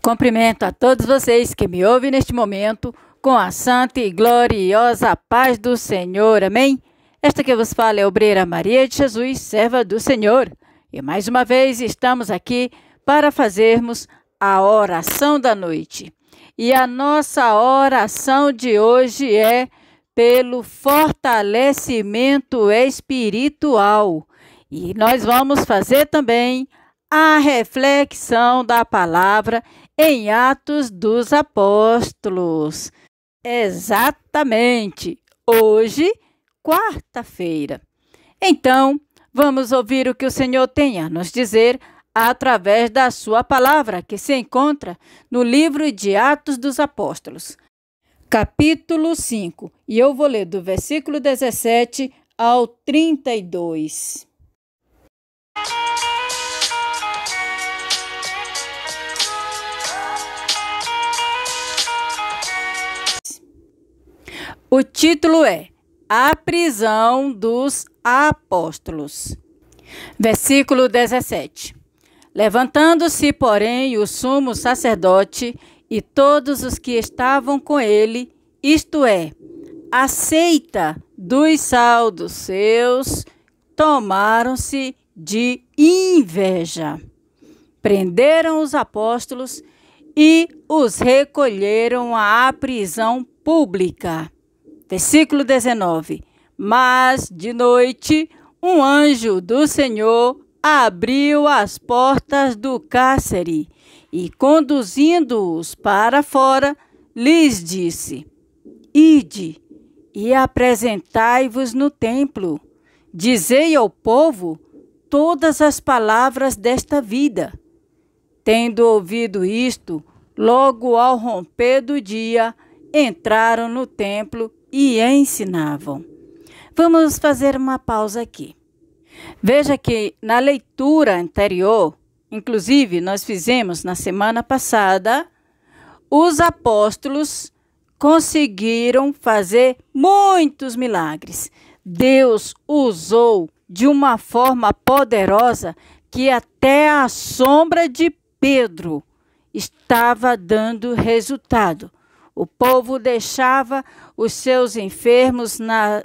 Cumprimento a todos vocês que me ouvem neste momento com a santa e gloriosa paz do Senhor. Amém? Esta que vos fala é a obreira Maria de Jesus, serva do Senhor. E mais uma vez estamos aqui para fazermos a oração da noite. E a nossa oração de hoje é pelo fortalecimento espiritual. E nós vamos fazer também a reflexão da palavra em Atos dos Apóstolos. Exatamente, hoje, quarta-feira. Então, vamos ouvir o que o Senhor tem a nos dizer através da sua palavra, que se encontra no livro de Atos dos Apóstolos, capítulo 5. E eu vou ler do versículo 17 ao 32. O título é A Prisão dos Apóstolos. Versículo 17. Levantando-se, porém, o sumo sacerdote e todos os que estavam com ele, isto é, a seita dos saduceus, tomaram-se de inveja. Prenderam os apóstolos e os recolheram à prisão pública. Versículo 19. Mas de noite um anjo do Senhor abriu as portas do cárcere e, conduzindo-os para fora, lhes disse: Ide e apresentai-vos no templo. Dizei ao povo todas as palavras desta vida. Tendo ouvido isto, logo ao romper do dia, entraram no templo e ensinavam. Vamos fazer uma pausa aqui. Veja que na leitura anterior, inclusive nós fizemos na semana passada, os apóstolos conseguiram fazer muitos milagres. Deus usou de uma forma poderosa que até a sombra de Pedro estava dando resultado. O povo deixava os seus enfermos na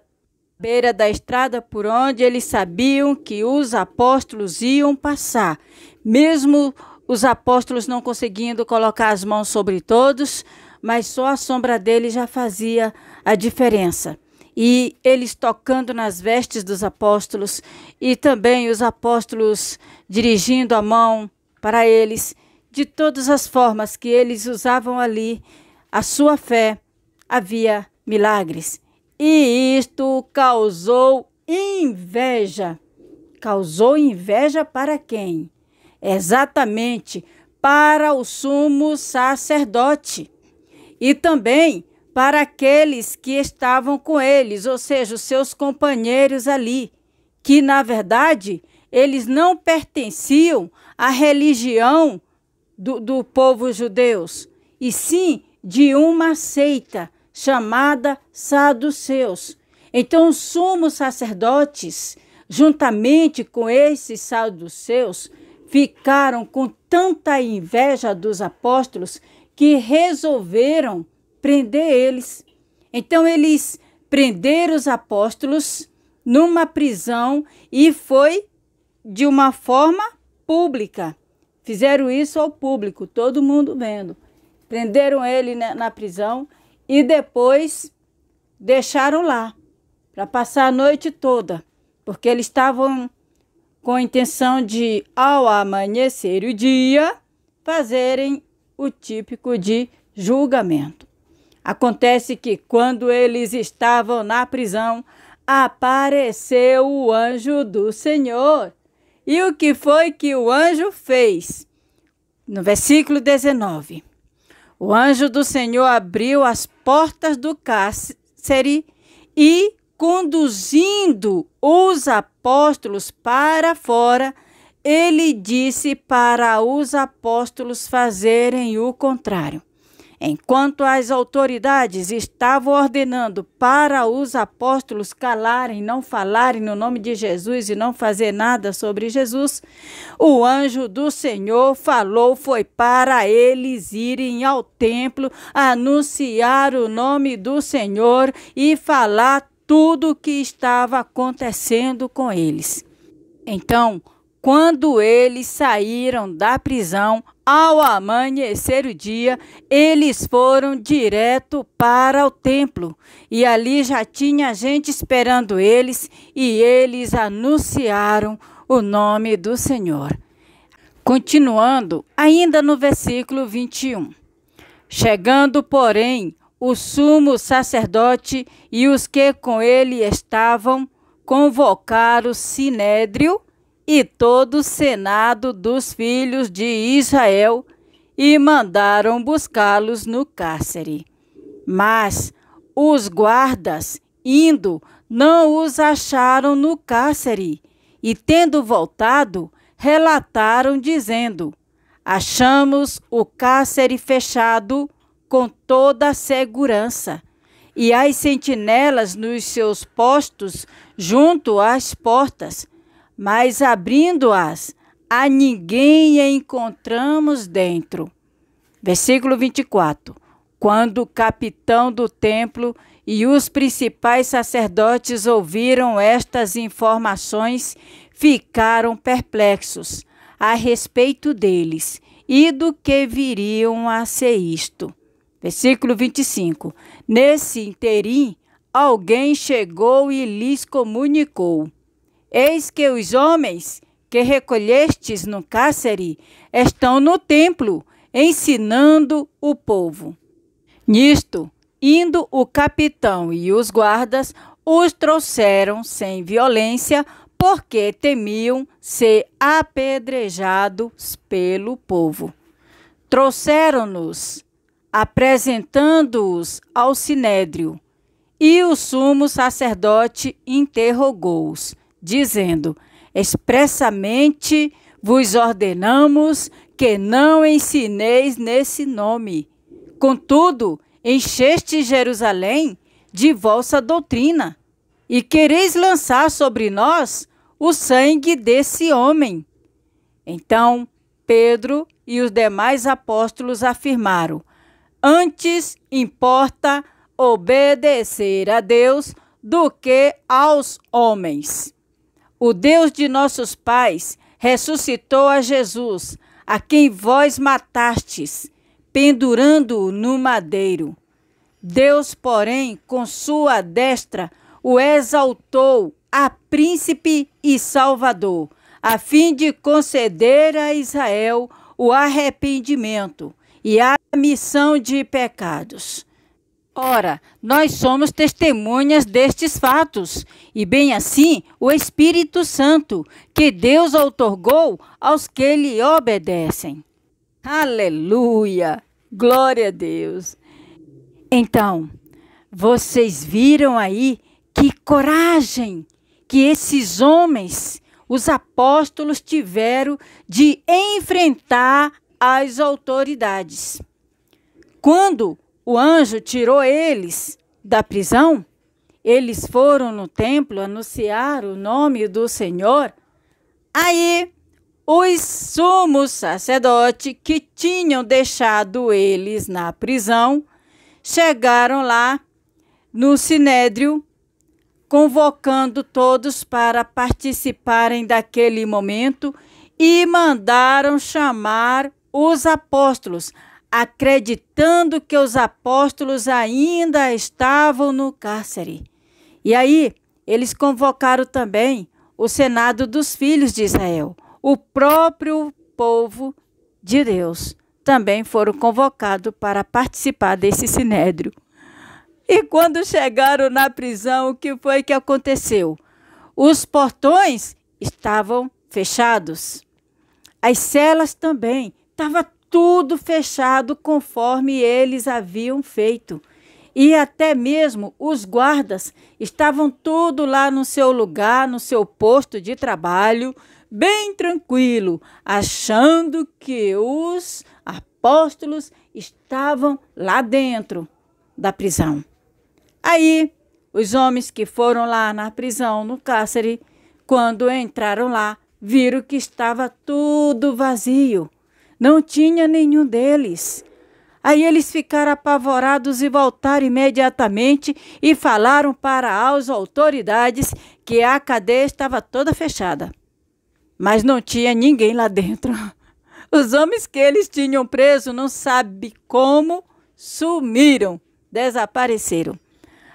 beira da estrada por onde eles sabiam que os apóstolos iam passar. Mesmo os apóstolos não conseguindo colocar as mãos sobre todos, mas só a sombra deles já fazia a diferença. E eles tocando nas vestes dos apóstolos e também os apóstolos dirigindo a mão para eles, de todas as formas que eles usavam ali, a sua fé, havia milagres. E isto causou inveja. Causou inveja para quem? Exatamente para o sumo sacerdote. E também para aqueles que estavam com eles, ou seja, os seus companheiros ali, que na verdade eles não pertenciam à religião do povo judeus, e sim de uma seita chamada saduceus. Então, os sumos sacerdotes, juntamente com esses saduceus, ficaram com tanta inveja dos apóstolos que resolveram prender eles. Então, eles prenderam os apóstolos numa prisão e foi de uma forma pública. Fizeram isso ao público, todo mundo vendo. Prenderam ele na prisão e depois deixaram lá para passar a noite toda, porque eles estavam com a intenção de, ao amanhecer o dia, fazerem o típico de julgamento. Acontece que quando eles estavam na prisão, apareceu o anjo do Senhor. E o que foi que o anjo fez? No versículo 19. O anjo do Senhor abriu as portas do cárcere e, conduzindo os apóstolos para fora, ele disse para os apóstolos fazerem o contrário. Enquanto as autoridades estavam ordenando para os apóstolos calarem, não falarem no nome de Jesus e não fazer nada sobre Jesus, o anjo do Senhor falou, foi para eles irem ao templo, anunciar o nome do Senhor e falar tudo o que estava acontecendo com eles. Então, quando eles saíram da prisão, ao amanhecer o dia, eles foram direto para o templo. E ali já tinha gente esperando eles, e eles anunciaram o nome do Senhor. Continuando, ainda no versículo 21. Chegando, porém, o sumo sacerdote e os que com ele estavam, convocaram o sinédrio e todo o senado dos filhos de Israel e mandaram buscá-los no cárcere. Mas os guardas, indo, não os acharam no cárcere, e tendo voltado, relataram dizendo: achamos o cárcere fechado com toda a segurança, e as sentinelas nos seus postos junto às portas, mas abrindo-as, a ninguém encontramos dentro. Versículo 24. Quando o capitão do templo e os principais sacerdotes ouviram estas informações, ficaram perplexos a respeito deles e do que viriam a ser isto. Versículo 25. Nesse interim, alguém chegou e lhes comunicou: eis que os homens que recolhestes no cárcere estão no templo, ensinando o povo. Nisto, indo o capitão e os guardas, os trouxeram sem violência, porque temiam ser apedrejados pelo povo. Trouxeram-nos, apresentando-os ao sinédrio, e o sumo sacerdote interrogou-os, dizendo: expressamente vos ordenamos que não ensineis nesse nome. Contudo, encheste Jerusalém de vossa doutrina, e quereis lançar sobre nós o sangue desse homem. Então Pedro e os demais apóstolos afirmaram: antes importa obedecer a Deus do que aos homens. O Deus de nossos pais ressuscitou a Jesus, a quem vós matastes, pendurando-o no madeiro. Deus, porém, com sua destra, o exaltou a príncipe e salvador, a fim de conceder a Israel o arrependimento e a remissão de pecados. Ora, nós somos testemunhas destes fatos, e bem assim o Espírito Santo, que Deus outorgou aos que lhe obedecem. Aleluia! Glória a Deus! Então, vocês viram aí que coragem que esses homens, os apóstolos, tiveram de enfrentar as autoridades. Quando o anjo tirou eles da prisão, eles foram no templo anunciar o nome do Senhor. Aí, os sumos sacerdotes que tinham deixado eles na prisão, chegaram lá no sinédrio, convocando todos para participarem daquele momento e mandaram chamar os apóstolos, acreditando que os apóstolos ainda estavam no cárcere. E aí, eles convocaram também o senado dos filhos de Israel. O próprio povo de Deus também foram convocados para participar desse sinédrio. E quando chegaram na prisão, o que foi que aconteceu? Os portões estavam fechados. As celas também. Estava tudo fechado conforme eles haviam feito. E até mesmo os guardas estavam tudo lá no seu lugar, no seu posto de trabalho, bem tranquilo, achando que os apóstolos estavam lá dentro da prisão. Aí, os homens que foram lá na prisão, no cárcere, quando entraram lá, viram que estava tudo vazio. Não tinha nenhum deles. Aí eles ficaram apavorados e voltaram imediatamente e falaram para as autoridades que a cadeia estava toda fechada. Mas não tinha ninguém lá dentro. Os homens que eles tinham preso não sabem como sumiram, desapareceram.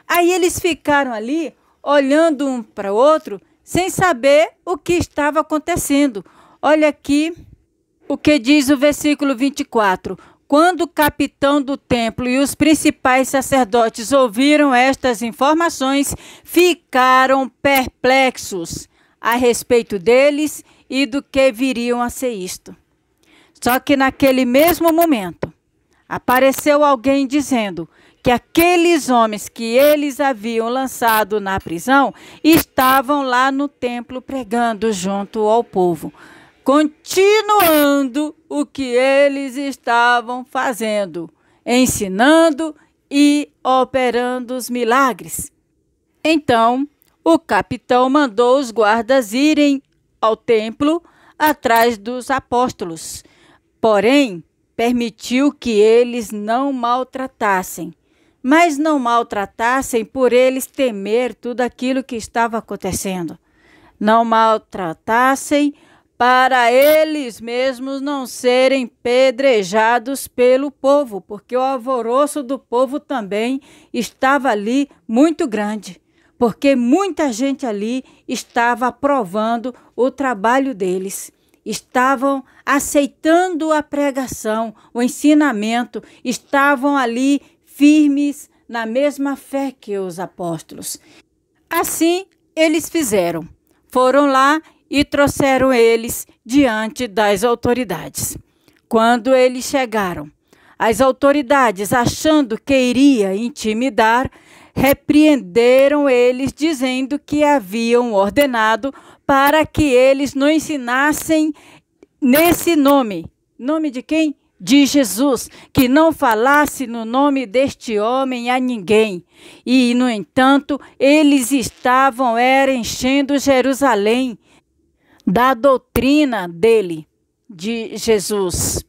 Aí eles ficaram ali olhando um para o outro sem saber o que estava acontecendo. Olha aqui o que diz o versículo 24. Quando o capitão do templo e os principais sacerdotes ouviram estas informações, ficaram perplexos a respeito deles e do que viriam a ser isto. Só que naquele mesmo momento, apareceu alguém dizendo que aqueles homens que eles haviam lançado na prisão estavam lá no templo pregando junto ao povo, continuando o que eles estavam fazendo, ensinando e operando os milagres. Então, o capitão mandou os guardas irem ao templo atrás dos apóstolos, porém, permitiu que eles não maltratassem, mas não maltratassem por eles temer tudo aquilo que estava acontecendo. Não maltratassem para eles mesmos não serem pedrejados pelo povo, porque o alvoroço do povo também estava ali muito grande, porque muita gente ali estava aprovando o trabalho deles, estavam aceitando a pregação, o ensinamento, estavam ali firmes na mesma fé que os apóstolos. Assim, eles fizeram. Foram lá e trouxeram eles diante das autoridades. Quando eles chegaram, as autoridades, achando que iria intimidar, repreenderam eles, dizendo que haviam ordenado para que eles não ensinassem nesse nome. Nome de quem? De Jesus, que não falasse no nome deste homem a ninguém. E, no entanto, eles estavam enchendo Jerusalém da doutrina dele, de Jesus.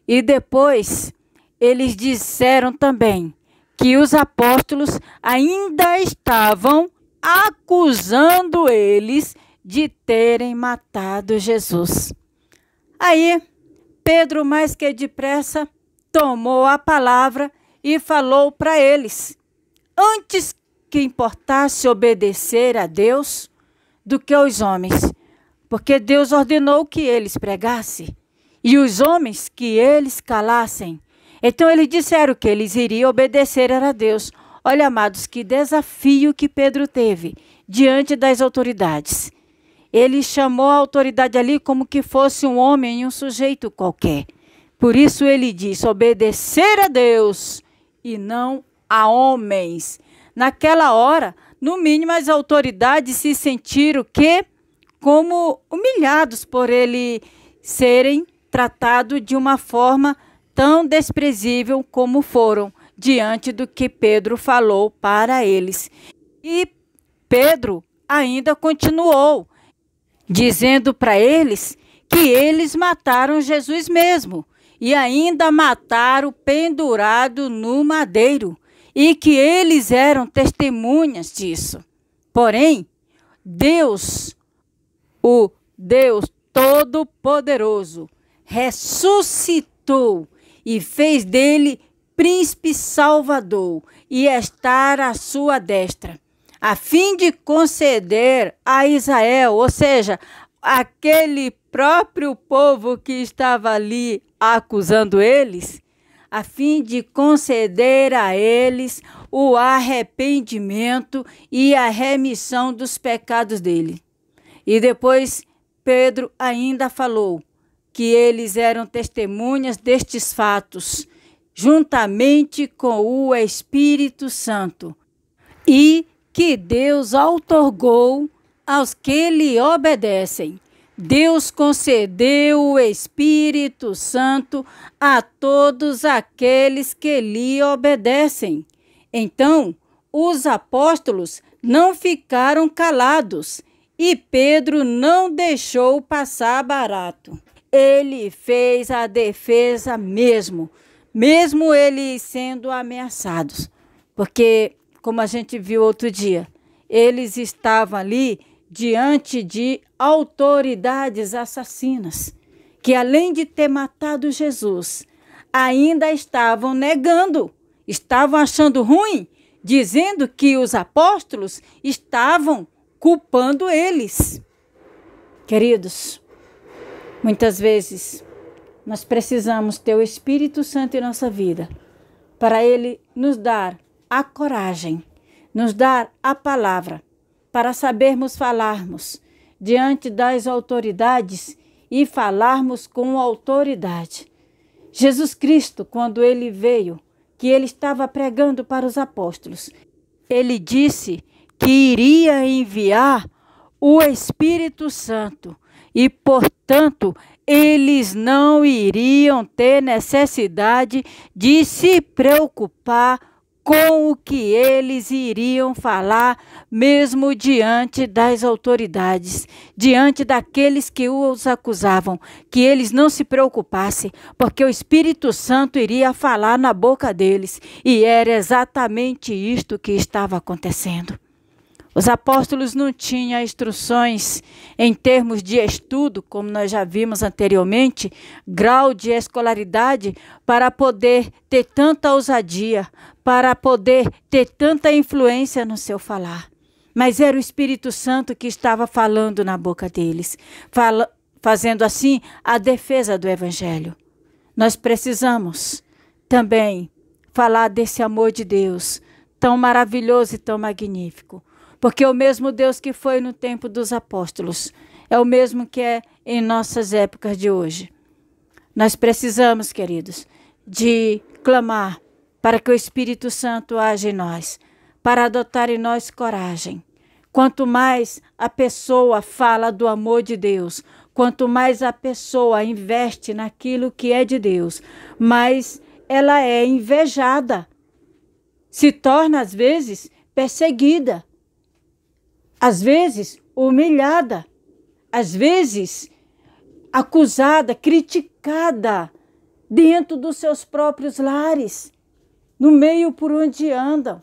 E depois, eles disseram também que os apóstolos ainda estavam acusando eles de terem matado Jesus. Aí, Pedro, mais que depressa, tomou a palavra e falou para eles: antes que importasse obedecer a Deus do que aos homens, porque Deus ordenou que eles pregassem e os homens que eles calassem. Então eles disseram que eles iriam obedecer a Deus. Olha, amados, que desafio que Pedro teve diante das autoridades. Ele chamou a autoridade ali como que fosse um homem e um sujeito qualquer. Por isso ele disse: obedecer a Deus e não a homens. Naquela hora, no mínimo, as autoridades se sentiram como humilhados por ele serem tratados de uma forma tão desprezível como foram diante do que Pedro falou para eles. E Pedro ainda continuou dizendo para eles que eles mataram Jesus mesmo e ainda mataram pendurado no madeiro e que eles eram testemunhas disso. Porém, Deus, o Deus Todo-Poderoso, ressuscitou e fez dele príncipe salvador e estar à sua destra, a fim de conceder a Israel, ou seja, aquele próprio povo que estava ali acusando eles, a fim de conceder a eles o arrependimento e a remissão dos pecados dele. E depois Pedro ainda falou que eles eram testemunhas destes fatos, juntamente com o Espírito Santo, e que Deus outorgou aos que lhe obedecem. Deus concedeu o Espírito Santo a todos aqueles que lhe obedecem. Então, os apóstolos não ficaram calados e Pedro não deixou passar barato. Ele fez a defesa mesmo eles sendo ameaçados. Porque, como a gente viu outro dia, eles estavam ali diante de autoridades assassinas, que além de ter matado Jesus, ainda estavam negando, estavam achando ruim, dizendo que os apóstolos estavam culpando eles. Queridos, muitas vezes nós precisamos ter o Espírito Santo em nossa vida para ele nos dar a coragem, nos dar a palavra, para sabermos falarmos diante das autoridades e falarmos com autoridade. Jesus Cristo, quando ele veio, que ele estava pregando para os apóstolos, ele disse que iria enviar o Espírito Santo e, portanto, eles não iriam ter necessidade de se preocupar com o que eles iriam falar, mesmo diante das autoridades, diante daqueles que os acusavam, que eles não se preocupassem, porque o Espírito Santo iria falar na boca deles, e era exatamente isto que estava acontecendo. Os apóstolos não tinham instruções em termos de estudo, como nós já vimos anteriormente, grau de escolaridade, para poder ter tanta ousadia, para poder ter tanta influência no seu falar. Mas era o Espírito Santo que estava falando na boca deles, fazendo assim a defesa do Evangelho. Nós precisamos também falar desse amor de Deus, tão maravilhoso e tão magnífico. Porque o mesmo Deus que foi no tempo dos apóstolos é o mesmo que é em nossas épocas de hoje. Nós precisamos, queridos, de clamar para que o Espírito Santo age em nós, para adotar em nós coragem. Quanto mais a pessoa fala do amor de Deus, quanto mais a pessoa investe naquilo que é de Deus, mais ela é invejada, se torna às vezes perseguida, às vezes humilhada, às vezes acusada, criticada dentro dos seus próprios lares, no meio por onde andam.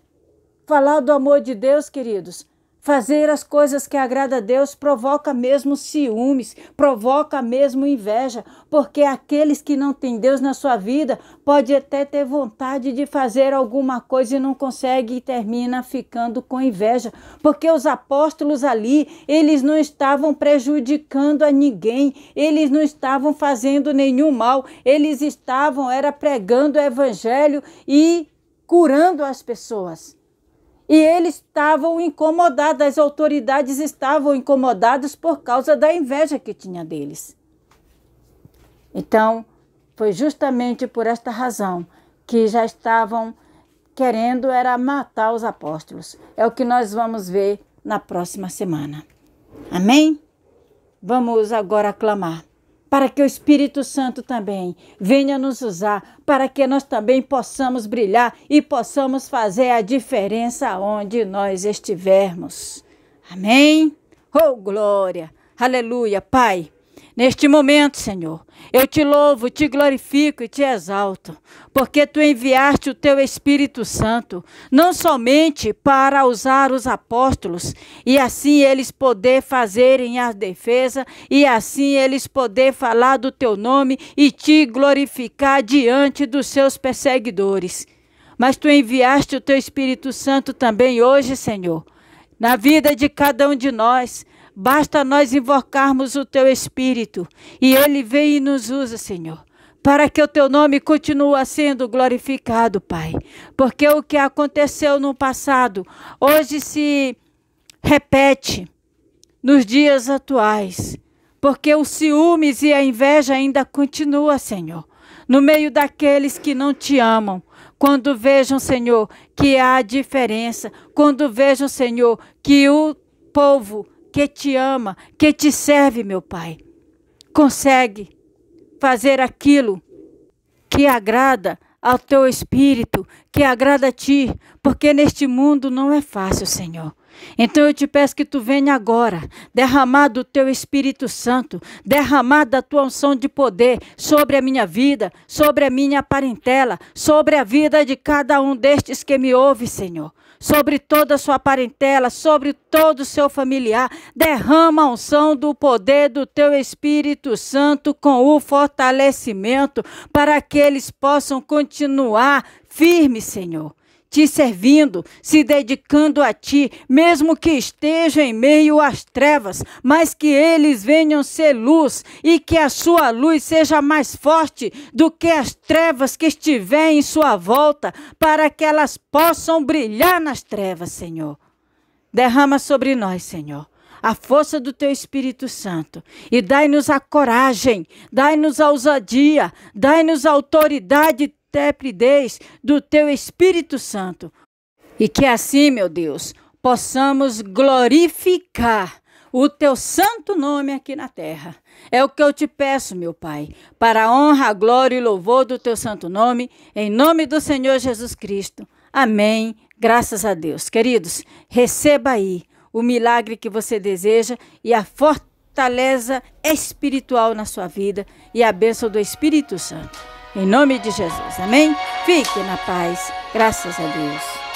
Falar do amor de Deus, queridos, fazer as coisas que agrada a Deus provoca mesmo ciúmes, provoca mesmo inveja, porque aqueles que não têm Deus na sua vida pode até ter vontade de fazer alguma coisa e não consegue e termina ficando com inveja, porque os apóstolos ali, eles não estavam prejudicando a ninguém, eles não estavam fazendo nenhum mal, eles estavam pregando o evangelho e curando as pessoas. E eles estavam incomodados, as autoridades estavam incomodadas por causa da inveja que tinha deles. Então, foi justamente por esta razão que já estavam querendo matar os apóstolos. É o que nós vamos ver na próxima semana. Amém? Vamos agora clamar para que o Espírito Santo também venha nos usar, para que nós também possamos brilhar e possamos fazer a diferença onde nós estivermos. Amém? Oh, glória! Aleluia, Pai! Neste momento, Senhor, eu te louvo, te glorifico e te exalto, porque tu enviaste o teu Espírito Santo, não somente para usar os apóstolos, e assim eles poder fazerem a defesa, e assim eles poder falar do teu nome e te glorificar diante dos seus perseguidores. Mas tu enviaste o teu Espírito Santo também hoje, Senhor, na vida de cada um de nós. Basta nós invocarmos o teu Espírito e ele vem e nos usa, Senhor, para que o teu nome continue sendo glorificado, Pai. Porque o que aconteceu no passado, hoje se repete nos dias atuais. Porque os ciúmes e a inveja ainda continuam, Senhor, no meio daqueles que não te amam. Quando vejam, Senhor, que há diferença, quando vejam, Senhor, que o povo que te ama, que te serve, meu Pai, consegue fazer aquilo que agrada ao teu espírito, que agrada a ti, porque neste mundo não é fácil, Senhor. Então eu te peço que tu venha agora, derramar do teu Espírito Santo, derramar da tua unção de poder sobre a minha vida, sobre a minha parentela, sobre a vida de cada um destes que me ouve, Senhor. Sobre toda a sua parentela, sobre todo o seu familiar, derrama a unção do poder do teu Espírito Santo com o fortalecimento para que eles possam continuar firmes, Senhor, te servindo, se dedicando a ti, mesmo que estejam em meio às trevas, mas que eles venham ser luz e que a sua luz seja mais forte do que as trevas que estiverem em sua volta, para que elas possam brilhar nas trevas, Senhor. Derrama sobre nós, Senhor, a força do teu Espírito Santo e dai-nos a coragem, dai-nos a ousadia, dai-nos a autoridade intrepidez do teu Espírito Santo. E que assim, meu Deus, possamos glorificar o teu santo nome aqui na terra. É o que eu te peço, meu Pai, para a honra, a glória e louvor do teu santo nome, em nome do Senhor Jesus Cristo. Amém. Graças a Deus. Queridos, receba aí o milagre que você deseja e a fortaleza espiritual na sua vida e a bênção do Espírito Santo. Em nome de Jesus, amém? Fique na paz, graças a Deus.